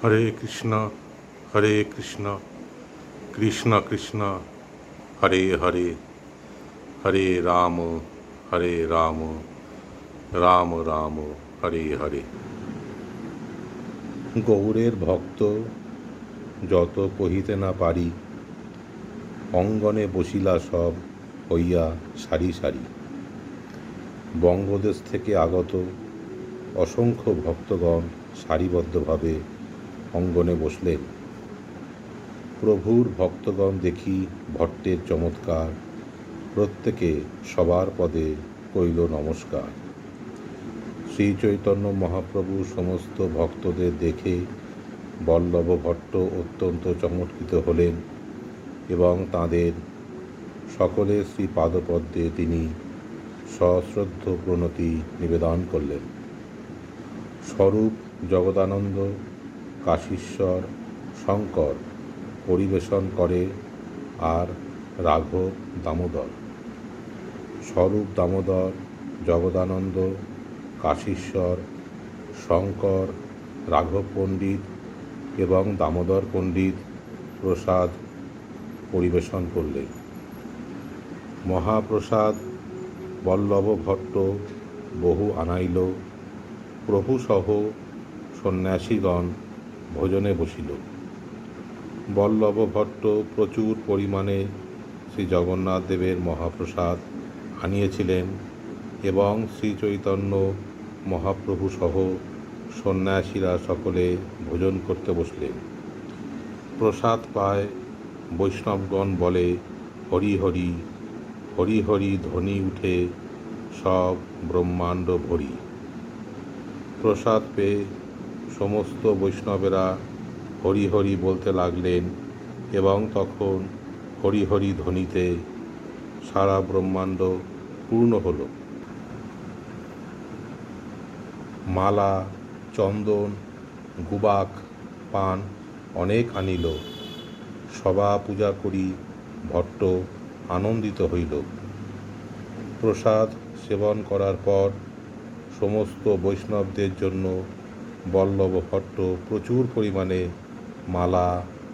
হরে কৃষ্ণ হরে কৃষ্ণ কৃষ্ণ কৃষ্ণ হরে হরে হরে রাম রাম রাম হরে হরে। গৌরের ভক্ত যত কহিতে না পারি, অঙ্গনে বসিলা সব হইয়া সারি সারি। বঙ্গদেশ থেকে আগত অসংখ্য ভক্তগণ সারিবদ্ধভাবে অঙ্গনে বসলেন। প্রভুর ভক্তগণ দেখি ভট্টের চমৎকার, প্রত্যেকে সবার পদে কইল নমস্কার। শ্রী চৈতন্য মহাপ্রভু সমস্ত ভক্তদের দেখে বল্লভ ভট্ট অত্যন্ত চমৎকৃত হলেন এবং তাঁদের সকলের শ্রী পাদপদ্মে তিনি সশ্রদ্ধ প্রণতি নিবেদন করলেন। স্বরূপ জগদানন্দ, কাশীশ্বর, শঙ্কর পরিবেশন করে আর রাঘব দামোদর। স্বরূপ দামোদর, জগদানন্দ, কাশীশ্বর, শঙ্কর, রাঘব পণ্ডিত এবং দামোদর পণ্ডিত প্রসাদ পরিবেশন করলেন। মহাপ্রসাদ বল্লভ ভট্ট বহু আনাইল, প্রভুসহ সন্ন্যাসীগণ ভোজনে বসিল। বল্লভ ভট্ট প্রচুর পরিমাণে শ্রী জগন্নাথ দেবের মহাপ্রসাদ আনিয়েছিলেন এবং শ্রী চৈতন্য মহাপ্রভু সহ সন্ন্যাসীরা সকলে ভোজন করতে বসলেন। প্রসাদ পায় বৈষ্ণবগণ বলে হরি হরি, হরি হরি ধ্বনি উঠে সব ব্রহ্মাণ্ড ভরি। প্রসাদ পেয়ে সমস্ত বৈষ্ণবেরা হরি হরি বলতে লাগলেন এবং তখন হরি হরি ধ্বনিতে সারা ব্রহ্মাণ্ড পূর্ণ হল। মালা, চন্দন, গুবাক, পান অনেক আনিল। সবা পূজা করি ভট্ট আনন্দিত হইল। প্রসাদ সেবন করার পর সমস্ত বৈষ্ণবদের জন্য বল্লভ ভট্ট প্রচুর পরিমাণে মালা,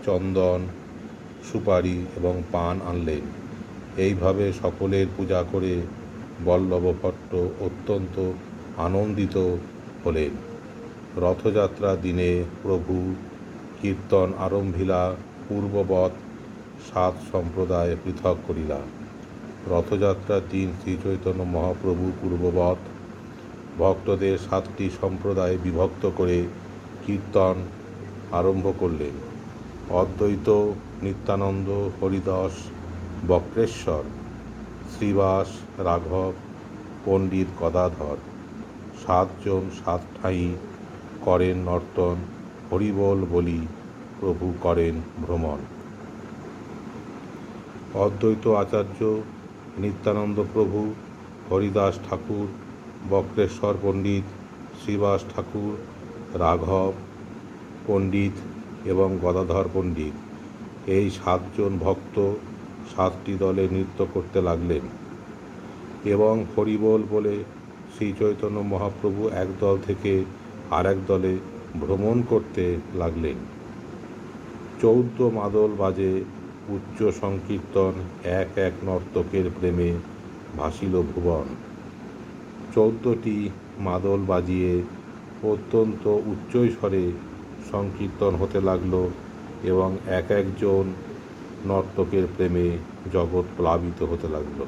চন্দন, সুপারি এবং পান আনলেন। এইভাবে সকলের পূজা করে বল্লভ ভট্ট অত্যন্ত আনন্দিত হলেন। রথযাত্রা দিনে প্রভু কীর্তন আরম্ভিলা পূর্ববৎ 7 সম্প্রদায় পৃথক করিলা। রথযাত্রার দিন শ্রী চৈতন্য মহাপ্রভু পূর্ববৎ ভক্তদের 7টি সম্প্রদায়ে বিভক্ত করে কীর্তন আরম্ভ করলেন। অদ্বৈত, নিত্যানন্দ, হরিদাস, বক্রেশ্বর, শ্রীবাস, রাঘব, পণ্ডিত গদাধর 7 জন 7 ঠাঁই করেন নর্তন, হরিবোল বলি প্রভু করেন ভ্রমণ। অদ্বৈত আচার্য, নিত্যানন্দ প্রভু, হরিদাস ঠাকুর, বক্রেশ্বর পণ্ডিত, শ্রীবাস ঠাকুর, রাঘব পণ্ডিত এবং গদাধর পণ্ডিত এই 7 জন ভক্ত 7টি দলে নৃত্য করতে লাগলেন এবং হরিবোল বলে শ্রী চৈতন্য মহাপ্রভু এক দল থেকে আরেক দলে ভ্রমণ করতে লাগলেন। 14 মাদল বাজে উচ্চ সংকীর্তন, এক এক নর্তকের প্রেমে ভাসিল ভুবন। 14টি মাদল বাজিয়ে অত্যন্ত উচ্চৈস্বরে সংকীর্তন হতে লাগল এবং এক একজন নর্তকের প্রেমে জগৎ প্লাবিত হতে লাগল।